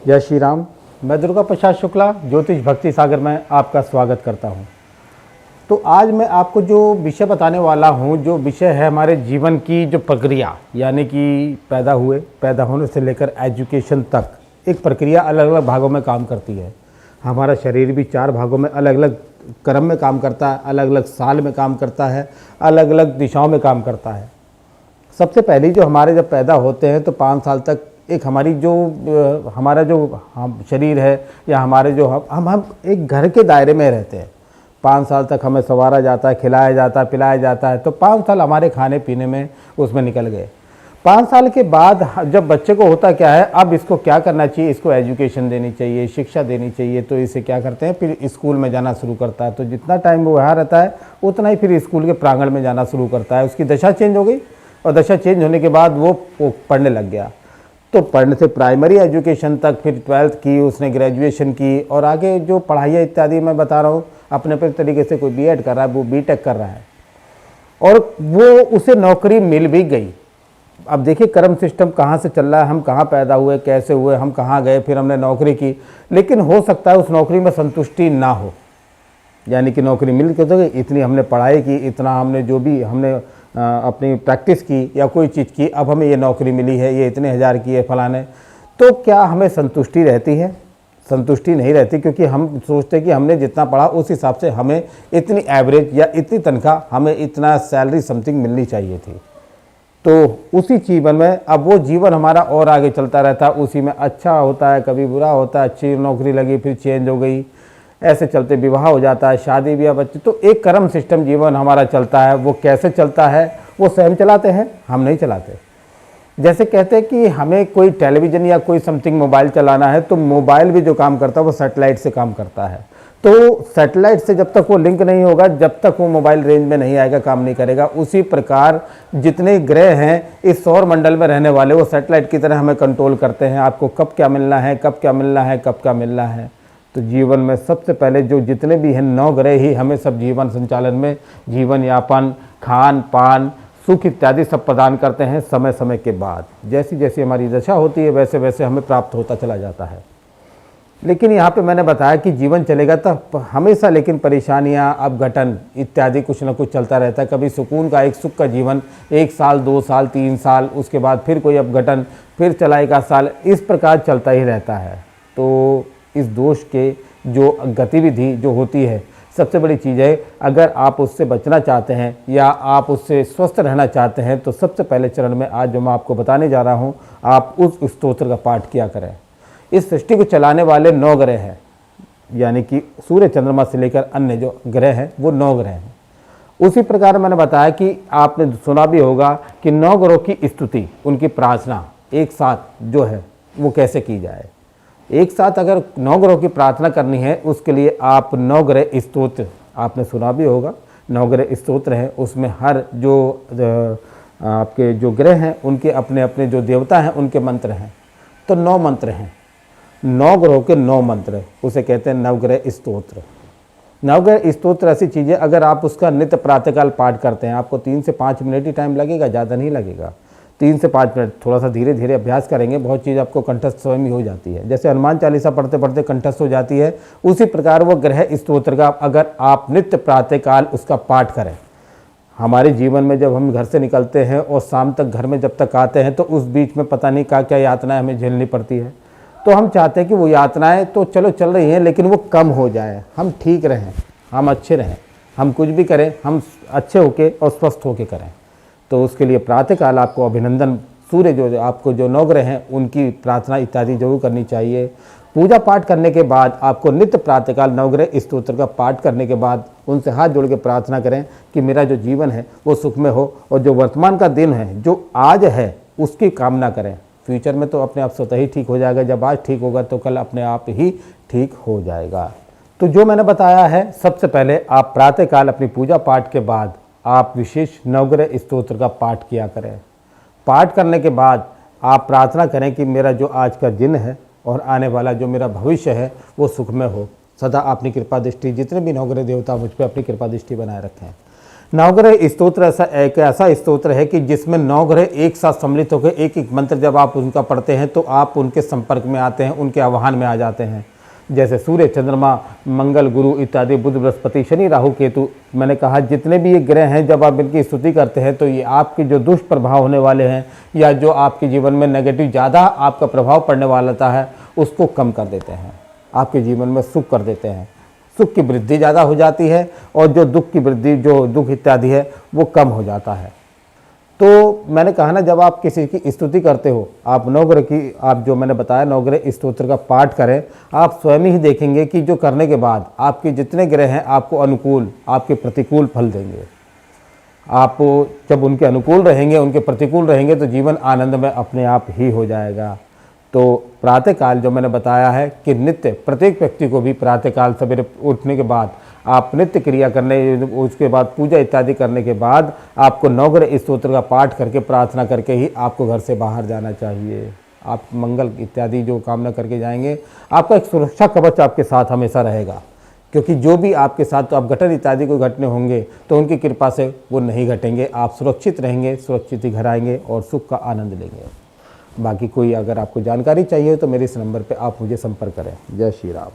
जय श्री राम। मैं दुर्गा प्रसाद शुक्ला ज्योतिष भक्ति सागर में आपका स्वागत करता हूं। तो आज मैं आपको जो विषय बताने वाला हूं, जो विषय है हमारे जीवन की जो प्रक्रिया, यानी कि पैदा होने से लेकर एजुकेशन तक एक प्रक्रिया अलग अलग भागों में काम करती है। हमारा शरीर भी 4 भागों में अलग अलग क्रम में काम करता है, अलग अलग साल में काम करता है, अलग अलग दिशाओं में काम करता है। सबसे पहले जो हमारे जब पैदा होते हैं तो 5 साल तक एक हमारी जो हमारा जो शरीर है या हमारे जो हम एक घर के दायरे में रहते हैं। 5 साल तक हमें संवारा जाता है, खिलाया जाता है, पिलाया जाता है। तो 5 साल हमारे खाने पीने में उसमें निकल गए। 5 साल के बाद जब बच्चे को होता क्या है, अब इसको क्या करना चाहिए, इसको एजुकेशन देनी चाहिए, शिक्षा देनी चाहिए। तो इसे क्या करते हैं, फिर स्कूल में जाना शुरू करता है। तो जितना टाइम वो वहाँ रहता है उतना ही फिर स्कूल के प्रांगण में जाना शुरू करता है। उसकी दशा चेंज हो गई और दशा चेंज होने के बाद वो पढ़ने लग गया। तो पढ़ने से प्राइमरी एजुकेशन तक, फिर 12th की, उसने ग्रेजुएशन की और आगे जो पढ़ाई इत्यादि मैं बता रहा हूँ, अपने अपने तरीके से कोई बीएड कर रहा है, वो बीटेक कर रहा है और वो उसे नौकरी मिल भी गई। अब देखिए कर्म सिस्टम कहाँ से चल रहा है, हम कहाँ पैदा हुए, कैसे हुए, हम कहाँ गए, फिर हमने नौकरी की, लेकिन हो सकता है उस नौकरी में संतुष्टि ना हो। यानी कि नौकरी मिल के तो इतनी हमने पढ़ाई की, इतना हमने जो भी हमने अपनी प्रैक्टिस की या कोई चीज़ की, अब हमें ये नौकरी मिली है, ये इतने हज़ार की है फलाने, तो क्या हमें संतुष्टि रहती है? संतुष्टि नहीं रहती, क्योंकि हम सोचते हैं कि हमने जितना पढ़ा उस हिसाब से हमें इतनी एवरेज या इतनी तनख्वाह, हमें इतना सैलरी समथिंग मिलनी चाहिए थी। तो उसी जीवन में अब वो जीवन हमारा और आगे चलता रहता है, उसी में अच्छा होता है, कभी बुरा होता है, अच्छी नौकरी लगी फिर चेंज हो गई, ऐसे चलते विवाह हो जाता है, शादी ब्याह, बच्चे। तो एक कर्म सिस्टम जीवन हमारा चलता है। वो कैसे चलता है, वो स्वयं चलाते हैं, हम नहीं चलाते। जैसे कहते हैं कि हमें कोई टेलीविज़न या कोई समथिंग मोबाइल चलाना है, तो मोबाइल भी जो काम करता है वो सैटेलाइट से काम करता है। तो सैटेलाइट से जब तक वो लिंक नहीं होगा, जब तक वो मोबाइल रेंज में नहीं आएगा, काम नहीं करेगा। उसी प्रकार जितने ग्रह हैं इस सौर मंडल में रहने वाले, वो सैटेलाइट की तरह हमें कंट्रोल करते हैं। आपको कब क्या मिलना है, कब क्या मिलना है, कब क्या मिलना है। तो जीवन में सबसे पहले जो जितने भी हैं 9 ग्रह ही हमें सब जीवन संचालन में, जीवन यापन, खान पान, सुख इत्यादि सब प्रदान करते हैं। समय समय के बाद जैसी जैसी हमारी दशा होती है वैसे वैसे हमें प्राप्त होता चला जाता है। लेकिन यहाँ पे मैंने बताया कि जीवन चलेगा तो हमेशा लेकिन परेशानियाँ, अपघटन इत्यादि कुछ ना कुछ चलता रहता है। कभी सुकून का, एक सुख का जीवन 1 साल, 2 साल, 3 साल, उसके बाद फिर कोई अपघटन, फिर चला 1 साल, इस प्रकार चलता ही रहता है। तो इस दोष के जो गतिविधि जो होती है, सबसे बड़ी चीज़ है, अगर आप उससे बचना चाहते हैं या आप उससे स्वस्थ रहना चाहते हैं, तो सबसे पहले चरण में आज जो मैं आपको बताने जा रहा हूँ, आप उस स्तोत्र का पाठ किया करें। इस सृष्टि को चलाने वाले 9 ग्रह हैं, यानी कि सूर्य चंद्रमा से लेकर अन्य जो ग्रह हैं वो 9 ग्रह हैं। उसी प्रकार मैंने बताया कि आपने सुना भी होगा कि 9 ग्रहों की स्तुति, उनकी प्रार्थना एक साथ जो है वो कैसे की जाए। एक साथ अगर 9 ग्रहों की प्रार्थना करनी है, उसके लिए आप 9 ग्रह स्तोत्र, आपने सुना भी होगा, 9 ग्रह स्तोत्र हैं। उसमें हर जो आपके जो ग्रह हैं उनके अपने अपने जो देवता हैं उनके मंत्र हैं। तो 9 मंत्र हैं, 9 ग्रहों के 9 मंत्र, उसे कहते हैं नवग्रह स्तोत्र। नवग्रह स्तोत्र ऐसी चीज़ें, अगर आप उसका नित्य प्रातःकाल पाठ करते हैं, आपको 3 से 5 मिनट ही टाइम लगेगा, ज़्यादा नहीं लगेगा। 3 से 5 मिनट, थोड़ा सा धीरे धीरे अभ्यास करेंगे, बहुत चीज़ आपको कंठस्थ स्वयं ही हो जाती है। जैसे हनुमान चालीसा पढ़ते पढ़ते कंठस्थ हो जाती है, उसी प्रकार वो ग्रह स्तोत्र का अगर आप नित्य प्रातःकाल उसका पाठ करें। हमारे जीवन में जब हम घर से निकलते हैं और शाम तक घर में जब तक आते हैं, तो उस बीच में पता नहीं क्या क्या यातनाएं हमें झेलनी पड़ती है। तो हम चाहते हैं कि वो यातनाएं तो चलो चल रही हैं, लेकिन वो कम हो जाए, हम ठीक रहें, हम अच्छे रहें, हम कुछ भी करें हम अच्छे होके और स्वस्थ होके करें। तो उसके लिए प्रातःकाल आपको अभिनंदन, सूर्य जो आपको जो 9 ग्रह हैं उनकी प्रार्थना इत्यादि जरूर करनी चाहिए। पूजा पाठ करने के बाद आपको नित्य प्रातःकाल 9 ग्रह स्तोत्र का पाठ करने के बाद उनसे हाथ जोड़ के प्रार्थना करें कि मेरा जो जीवन है वो सुखमय हो, और जो वर्तमान का दिन है, जो आज है, उसकी कामना करें। फ्यूचर में तो अपने आप स्वतः ही ठीक हो जाएगा। जब आज ठीक होगा तो कल अपने आप ही ठीक हो जाएगा। तो जो मैंने बताया है, सबसे पहले आप प्रातःकाल अपनी पूजा पाठ के बाद आप विशेष 9 ग्रह स्तोत्र का पाठ किया करें। पाठ करने के बाद आप प्रार्थना करें कि मेरा जो आज का दिन है और आने वाला जो मेरा भविष्य है वो सुखमय हो। सदा अपनी कृपा दृष्टि, जितने भी 9 ग्रह देवता मुझ पर अपनी कृपा दृष्टि बनाए रखें। नवग्रह स्तोत्र एक ऐसा स्तोत्र है कि जिसमें 9 ग्रह एक साथ सम्मिलित होकर एक एक मंत्र जब आप उनका पढ़ते हैं तो आप उनके संपर्क में आते हैं, उनके आह्वान में आ जाते हैं। जैसे सूर्य, चंद्रमा, मंगल, गुरु इत्यादि, बुध, बृहस्पति, शनि, राहु, केतु, मैंने कहा जितने भी ये ग्रह हैं जब आप इनकी स्तुति करते हैं तो ये आपके जो दुष्प्रभाव होने वाले हैं या जो आपके जीवन में नेगेटिव ज़्यादा आपका प्रभाव पड़ने वाला है उसको कम कर देते हैं, आपके जीवन में सुख कर देते हैं। सुख की वृद्धि ज़्यादा हो जाती है और जो दुख की वृद्धि, जो दुख इत्यादि है वो कम हो जाता है। तो मैंने कहा ना, जब आप किसी की स्तुति करते हो, आप 9 ग्रह की, आप जो मैंने बताया 9 ग्रह स्तोत्र का पाठ करें, आप स्वयं ही देखेंगे कि जो करने के बाद आपके जितने ग्रह हैं आपको अनुकूल, आपके प्रतिकूल फल देंगे। आप जब उनके अनुकूल रहेंगे, उनके प्रतिकूल रहेंगे तो जीवन आनंद में अपने आप ही हो जाएगा। तो प्रातःकाल जो मैंने बताया है कि नित्य प्रत्येक व्यक्ति को भी प्रातःकाल सवेरे उठने के बाद आप नित्य क्रिया करने, उसके बाद पूजा इत्यादि करने के बाद आपको 9 ग्रह स्तोत्र का पाठ करके प्रार्थना करके ही आपको घर से बाहर जाना चाहिए। आप मंगल इत्यादि जो कामना करके जाएंगे, आपका एक सुरक्षा कवच आपके साथ हमेशा रहेगा, क्योंकि जो भी आपके साथ तो आप घटन इत्यादि को घटने होंगे तो उनकी कृपा से वो नहीं घटेंगे। आप सुरक्षित रहेंगे, सुरक्षित ही घर आएंगे और सुख का आनंद लेंगे। बाकी कोई अगर आपको जानकारी चाहिए तो मेरे इस नंबर पे आप मुझे संपर्क करें। जय श्री राम।